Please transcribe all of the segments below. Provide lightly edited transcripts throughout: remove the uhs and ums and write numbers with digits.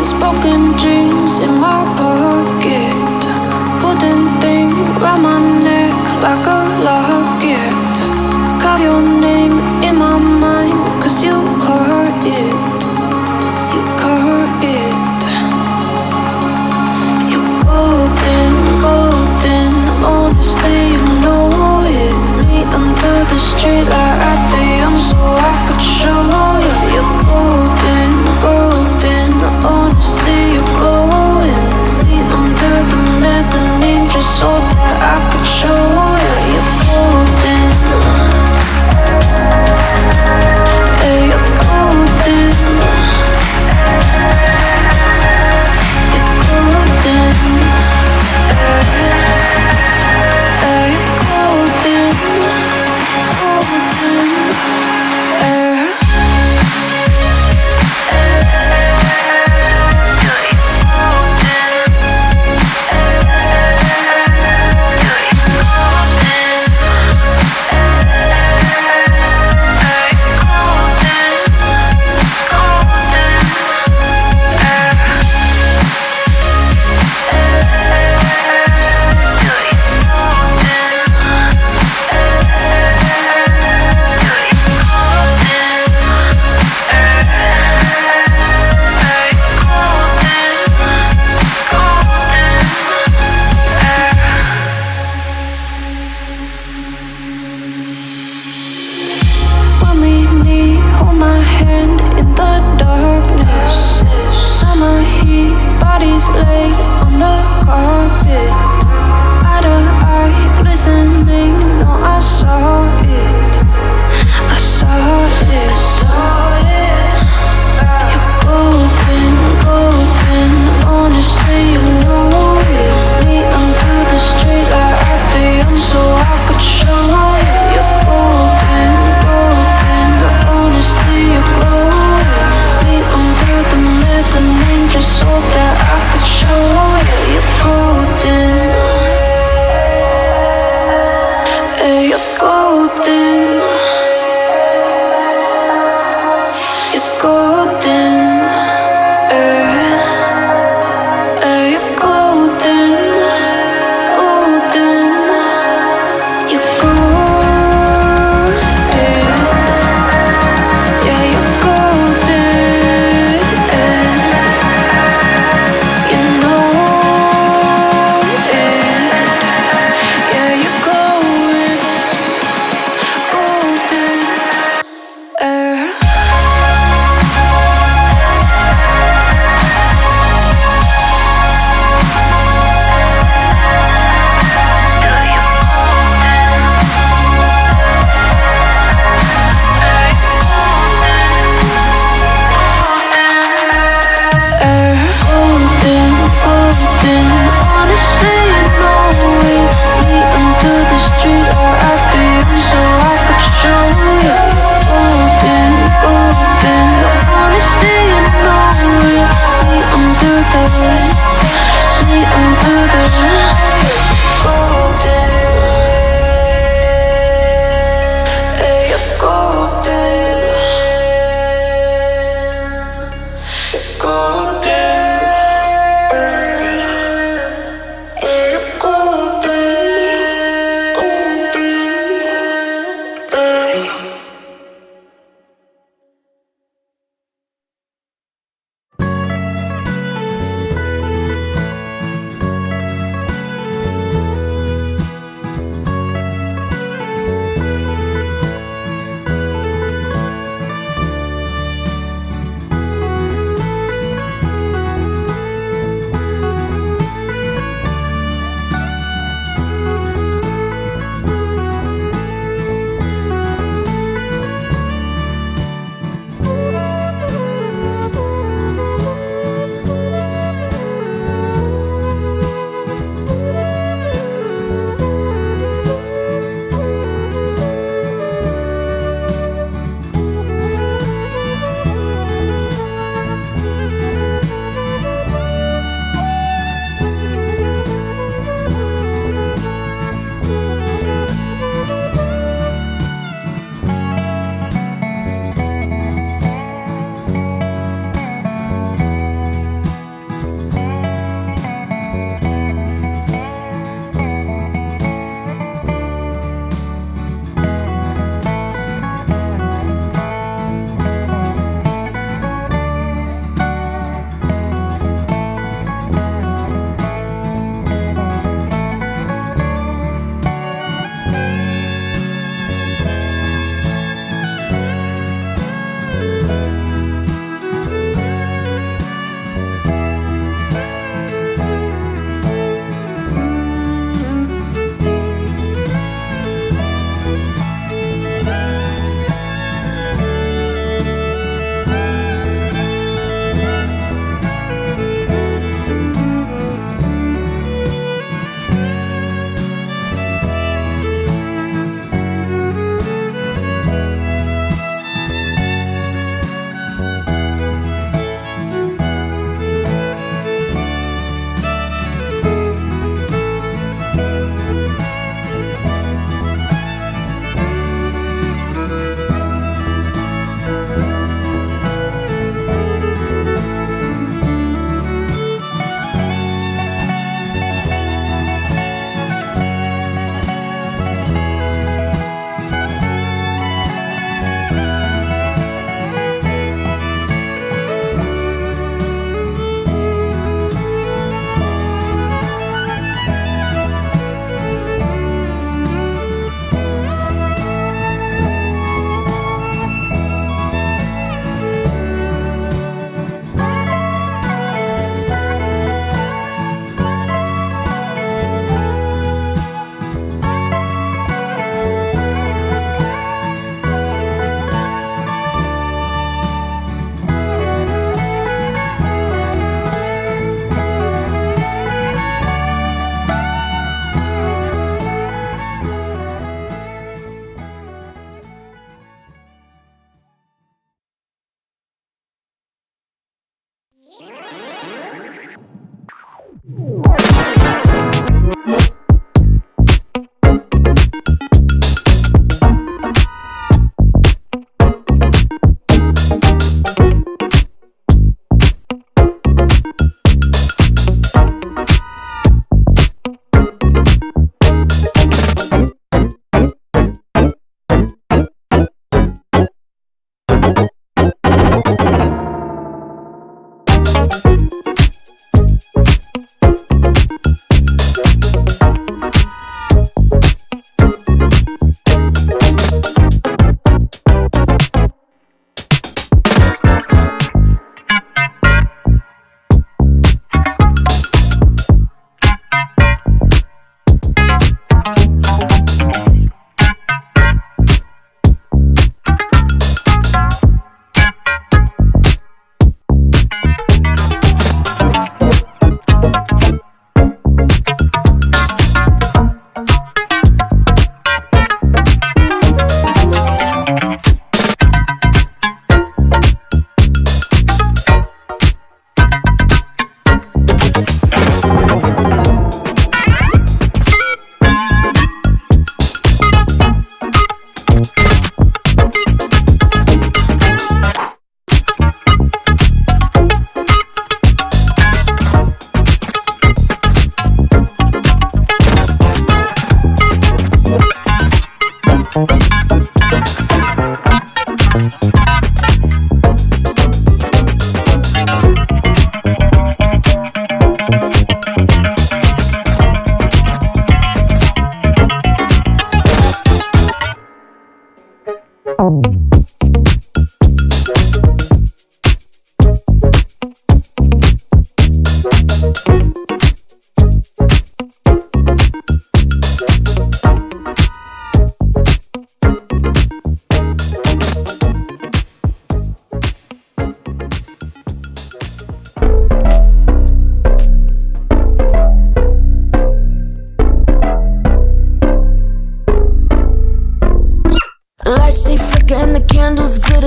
these broken dreams in my pocket. Golden thing round my neck like a locket. Carve your name in my mind, 'cause you caught it. You caught it. You're golden, golden. Honestly, you know it. Me under the street light at the so I could show you. You're golden, golden. Honestly, you're glowing. Me under the mezzanine just so that I could show you. You're golden. Hey, you're golden. You're golden. Hey, you're golden. Golden.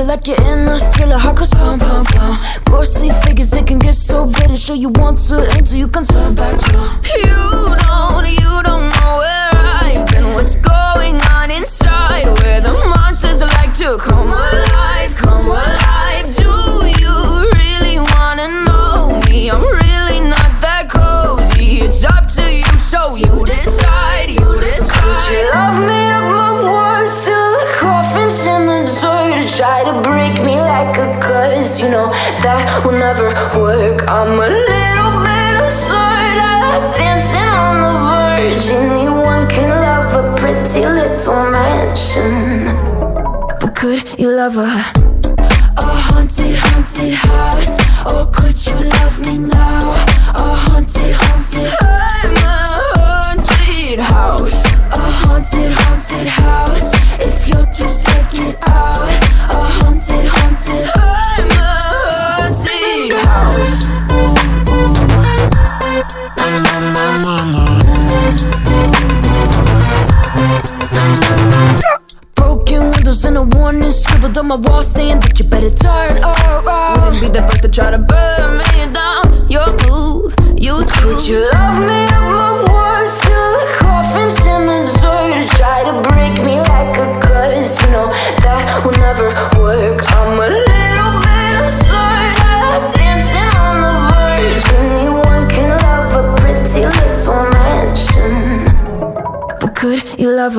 Like you're in a thriller, heart goes pum pum pum. Ghostly figures, they can get so bitter. Sure you want to enter, you can turn back. You don't know where I've been. What's going on inside? Where the monsters like to come alive, come alive. Do you really wanna know me? I'm really not that cozy. It's up to you, so you decide, you decide. Could you love me up my words till the coffin's in the dirt? Try to break me like a curse, you know that will never work. I'm a little bit absurd, I like dancing on the verge. Anyone can love a pretty little mansion, but could you love a haunted, haunted house? Or could you love me now? A haunted, haunted, I'm a haunted house. A haunted, haunted house. If you're too scared, get out. A haunted, haunted, I'm a haunted house. Na na na na na. Broken windows and a warning scribbled on my wall saying that you better turn around. Wouldn't be the first to try to burn me down. Your move, you do. Could you love me up my words till the coffin's in the dirt? Try to break me like a curse, you know that will never work. I'm a little bit absurd, I like dancing on the verge. Anyone can love a pretty little mansion, but could you love